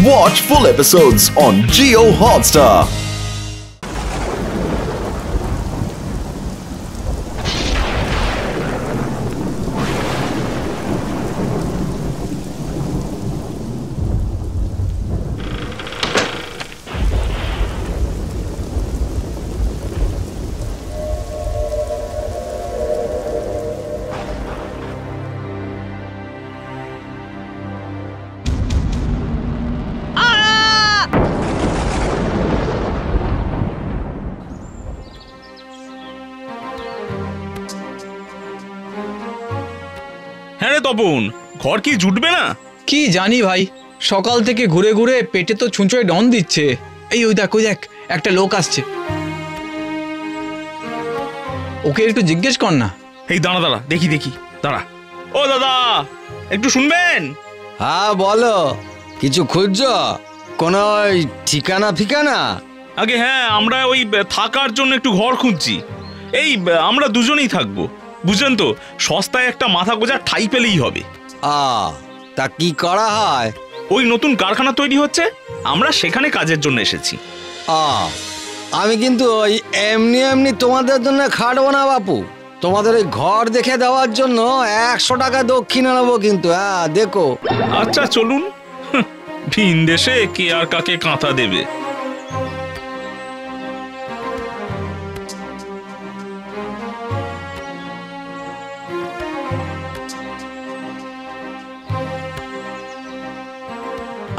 Watch full episodes on Jio Hotstar. Tapan, ঘর কি জুটবে না? কি জানি ভাই, সকাল থেকে ঘুরে ঘুরে পেটে তো ছুঁচোয় ডন দিচ্ছে। এই ওই দেখ একটা লোক আসছে, ওকে একটু জিজ্ঞেস কর না। এই দাঁড়া দেখি দাঁড়া। ও দাদা, একটু শুনবেন? হ্যাঁ বলো, কিছু খুঁজছো? কোনো ঠিকানা ফিকানা? আগে হ্যাঁ, আমরা ওই থাকার জন্য একটু ঘর খুঁজছি। এই আমরা দুজনেই থাকবো, বুঝলেন তো, সস্তায় একটা মাথা গোঁজার ঠাই পেলেই হবে। তা কি করা হয়? ওই নতুন কারখানা তৈরি হচ্ছে, আমরা সেখানে কাজের জন্য এসেছি। আমি কিন্তু ওই এমনি তোমাদের জন্য খাটবো না বাপু। তোমাদের ওই ঘর দেখে দেওয়ার জন্য 100 টাকা দক্ষিণা নেবো কিন্তু। হ্যাঁ দেখো। আচ্ছা চলুন, ভিন দেশে কে আর কাকে কাঁথা দেবে।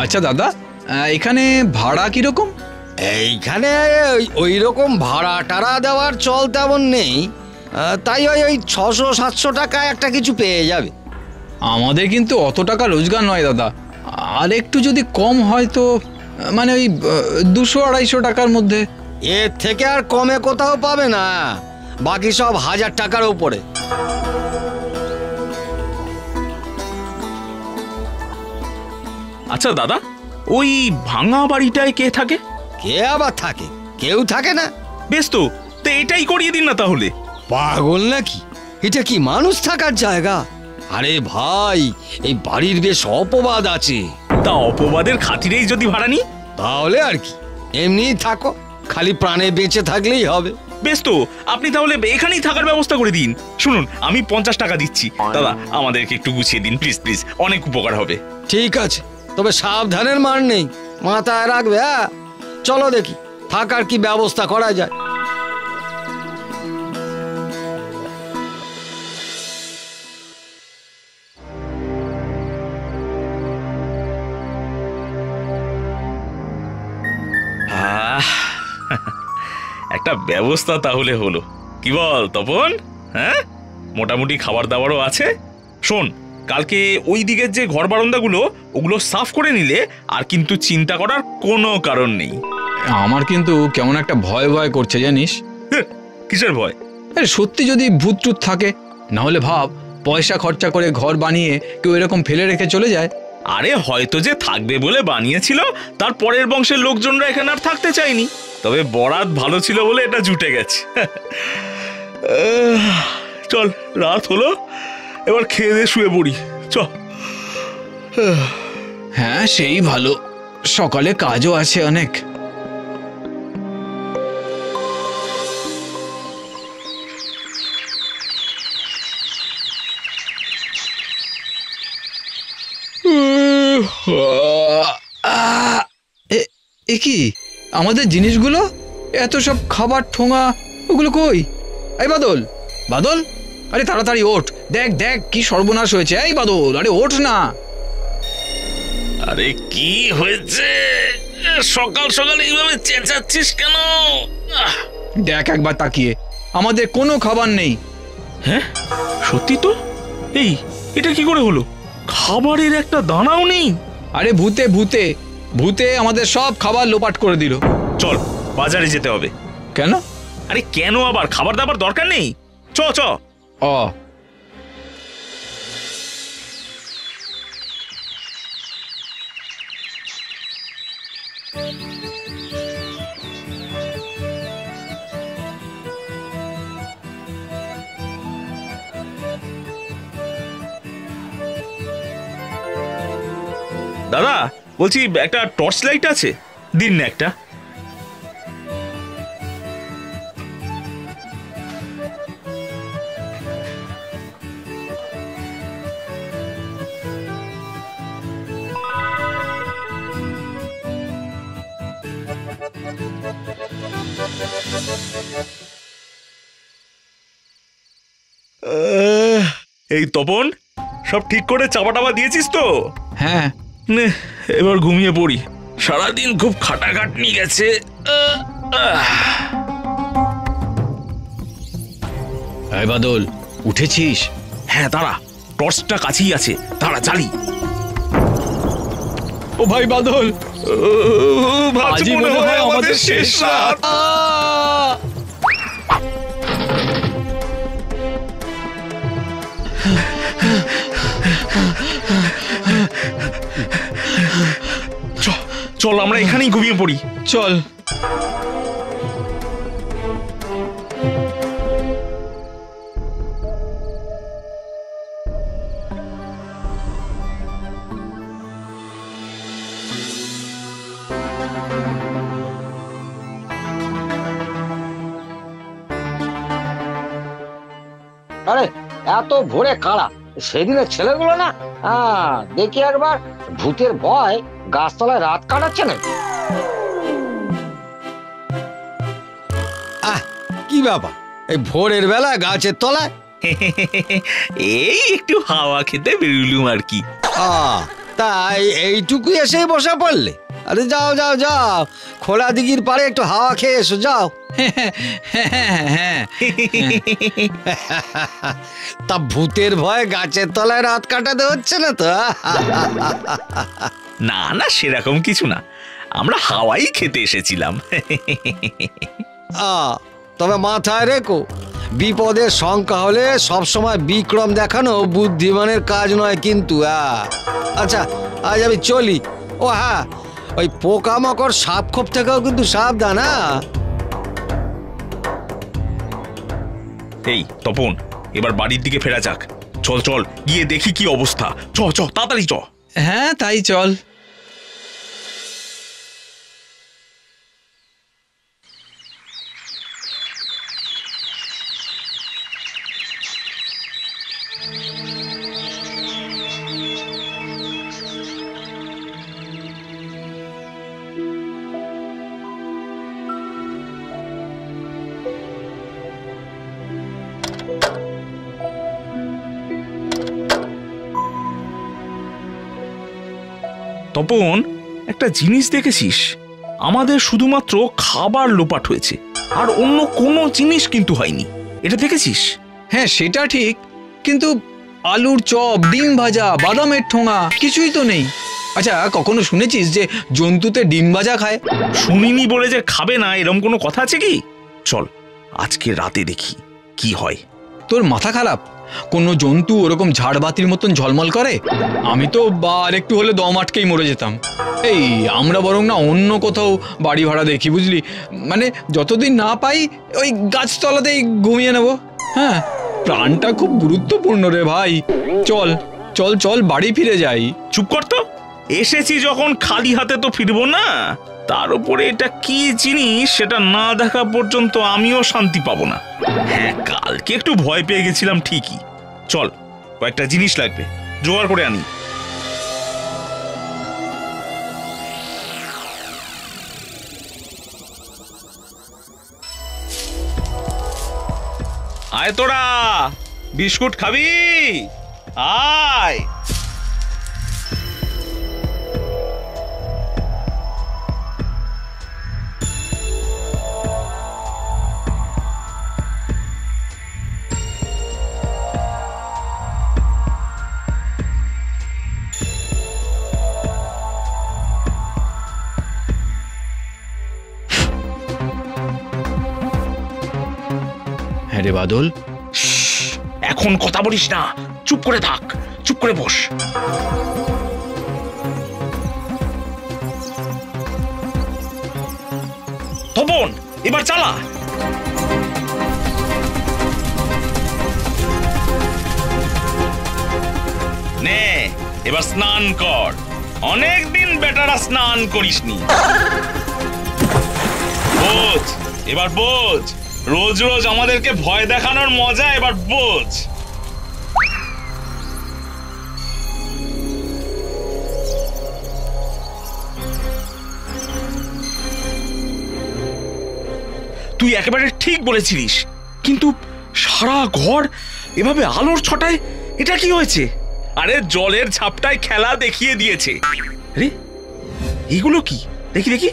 আচ্ছা দাদা, এখানে ভাড়া কিরকম? এইখানে ওই রকম ভাড়া টাড়া দেওয়ার চল তেমন নেই, তাই ওই 600-700 টাকা একটা কিছু পেয়ে যাবে। আমাদের কিন্তু অত টাকা রোজগার নয় দাদা, আর একটু যদি কম হয় তো, মানে ওই 200-250 টাকার মধ্যে। এর থেকে আর কমে কোথাও পাবে না, বাকি সব 1000 টাকার উপরে। আচ্ছা দাদা, ওই ভাঙা বাড়িটায় কে থাকে? কে আবার থাকে? কেউ থাকে না। বেশ তো, এটাই করিয়ে দিন না তাহলে। পাগল নাকি? এটা কি মানুষ থাকার জায়গা? আরে ভাই, এই বাড়ির বেশ অপবাদ আছে। তা অপবাদের খাতিরেই যদি ভাড়া নি, তাহলে আর কি, এমনিই থাকো, খালি প্রাণে বেঁচে থাকলেই হবে। বেশ তো, আপনি তাহলে এখানেই থাকার ব্যবস্থা করে দিন। শুনুন, আমি 50 টাকা দিচ্ছি দাদা, আমাদেরকে একটু গুছিয়ে দিন প্লিজ, অনেক উপকার হবে। ঠিক আছে, তবে সাবধানের মার নেই, মাথায় রাখবে। হ্যাঁ চলো দেখি থাকার কি ব্যবস্থা করা যায়। একটা ব্যবস্থা তাহলে হলো, কি বল তপন? হ্যাঁ, মোটামুটি খাবার দাবারও আছে। শোন, কালকে ওই দিকের যে ঘর বারান্দাগুলো, ওগুলো সাফ করে নিলে আর কিন্তু চিন্তা করার কোনো কারণ নেই। আমার কিন্তু কেমন একটা ভয় করছে জানিস। কিসের ভয়? সত্যি যদি ভূত টুত থাকে, না হলে ভাব পয়সা খরচা করে ঘর বানিয়ে কেউ এরকম ফেলে রেখে চলে যায়। আরে হয়তো যে থাকবে বলে বানিয়েছিল, তার পরের বংশের লোকজনরা এখানে আর থাকতে চায়নি, তবে বরাত ভালো ছিল বলে এটা জুটে গেছে। চল, রাত হলো, এবার খেয়ে দিয়ে শুয়ে পড়ি। চল। হ্যাঁ সেই ভালো, সকালে কাজও আছে অনেক। এ কি আমাদের জিনিসগুলো? এত সব খাবার ঠোঙা, ওগুলো কই? এই বাদল, আরে তাড়াতাড়ি ওঠ, দেখ কি সর্বনাশ হয়েছে। এই বাদল, আরে ওঠ না। আরে কি হয়েছে? সকাল সকাল এইভাবে চেঁচাচ্ছিস কেন? দেখ একবার তাকিয়ে, আমাদের কোনো খাবার নেই। হ্যাঁ সত্যি তো, এটা কি করে হলো? খাবারের একটা দানাও নেই। আরে ভূতে আমাদের সব খাবার লোপাট করে দিল। চল, বাজারে যেতে হবে। কেন? আরে কেন আবার, খাবার দাবার দরকার নেই, চ। দাদা, বলছি একটা টর্চ লাইট আছে, দিন না একটা। এই তপন, সব ঠিক করে চাপা টাপা দিয়েছিস তো? হ্যাঁ। নে এবার ঘুমিয়ে পড়ি, সারাদিন খুব খাটাখাটনি গেছে। এই বাদল, উঠেছিস? হ্যাঁ দাঁড়া, টর্চটা কাছেই আছে, দাঁড়া জ্বালি। ও ভাই বাদল, আজই মনে হয় আমাদের শেষ রাত। চল আমরা এখানেই ঘুমিয়ে পড়ি। চল। আরে এত ভোরে কারা সেদিনের ছেলেগুলো না? হ্যাঁ, দেখি একবার ভূতের ভয় গাছতলায় রাত কাটাচ্ছে না। কি বাবা, এই ভোরের বেলা গাছের তলায়? এই একটু হাওয়া খেতে বেরুলুম আর কি। তাই এইটুকুই এসে বসা পড়লে? আরে যাও যাও যাও, খোলা দিঘির পাড়ে একটু হাওয়া খেয়ে এসো, যাও। তা ভূতের ভয় গাছের তলায় রাত কাটাতে হচ্ছে না তো? না না, সেরকম কিছু না, আমরা হাওয়াই খেতে এসেছিলাম। তবে মাথায় রেখো, বিপদের শঙ্কা হলে সবসময় বিক্রম দেখানো বুদ্ধিমানের কাজ নয় কিন্তু। আচ্ছা আজ আমি চলি। ও হ্যাঁ, ওই পোকামাকড় সাপ খোপ থেকেও কিন্তু সাবধান। এই তপন, এবার বাড়ির দিকে ফেরা যাক। চল চল, গিয়ে দেখি কি অবস্থা। চ চ তাড়াতাড়ি চ। হ্যাঁ তাই চল। তপন, একটা জিনিস দেখেছিস? আমাদের শুধুমাত্র খাবার লোপাট হয়েছে, আর অন্য কোনো জিনিস কিন্তু হয়নি। এটা দেখেছিস? হ্যাঁ সেটা ঠিক, কিন্তু আলুর চপ, ডিম ভাজা, বাদামের ঠোঙা কিছুই তো নেই। আচ্ছা, কখনো শুনেছিস যে জন্তুতে ডিম ভাজা খায়? শুনিনি বলে যে খাবে না এরকম কোনো কথা আছে কি? চল আজকে রাতে দেখি কি হয়। তোর মাথা খারাপ? কোনো জন্তু ওরকম ঝাড়বাতির মতন ঝলমল করে? আমি তো আর একটু হলে দম আটকেই মরে যেতাম। এই আমরা বরং না অন্য কোথাও বাড়ি ভাড়া দেখি, বুঝলি? মানে যতদিন না পাই ওই গাছতলাতেই ঘুমিয়ে নেব। হ্যাঁ, প্রাণটা খুব গুরুত্বপূর্ণ রে ভাই। চল চল চল, বাড়ি ফিরে যাই। চুপ কর তো, এসেছি যখন খালি হাতে তো ফিরবো না। তার উপরে এটা কি জিনিস সেটা না দেখা পর্যন্ত আমিও শান্তি পাবো না। হ্যাঁ, কালকে একটু ভয় পেয়ে গেছিলাম ঠিকই। চল, কয়েকটা জিনিস লাগবে, জোগাড় করে আনি। আয় তোরা, বিস্কুট খাবি? আয়। হ্যাঁ রে বাদল, এখন কথা বলিস না, চুপ করে থাক, চুপ করে বস। তপন, এবার চালা। নে, এবার স্নান কর। অনেকদিন বেটারা স্নান করিসনি। বোঝ, এবার বোঝ, রোজ রোজ আমাদেরকে ভয় দেখানোর মজা এবার বোঝ। তুই একেবারে ঠিক বলেছিলিস, কিন্তু সারা ঘর এভাবে আলোর ছটায় এটা কি হয়েছে? আরে জলের ঝাপটায় খেলা দেখিয়ে দিয়েছে। আরে এগুলো কি? দেখি দেখি,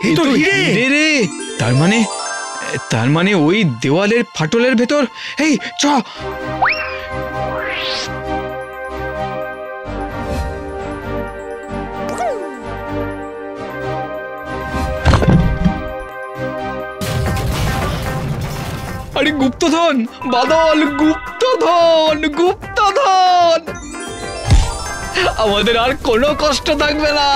এই তো হিরে রে। তার মানে ওই দেওয়ালের ফাটলের ভেতর। এই চ। আরে গুপ্তধন বাদল, গুপ্তধন, গুপ্তধন। আমাদের আর কোনো কষ্ট থাকবে না।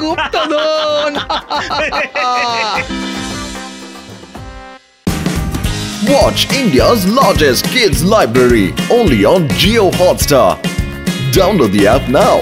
গুপ্তধন। Watch India's largest kids library only on Jio Hotstar. Download the app now.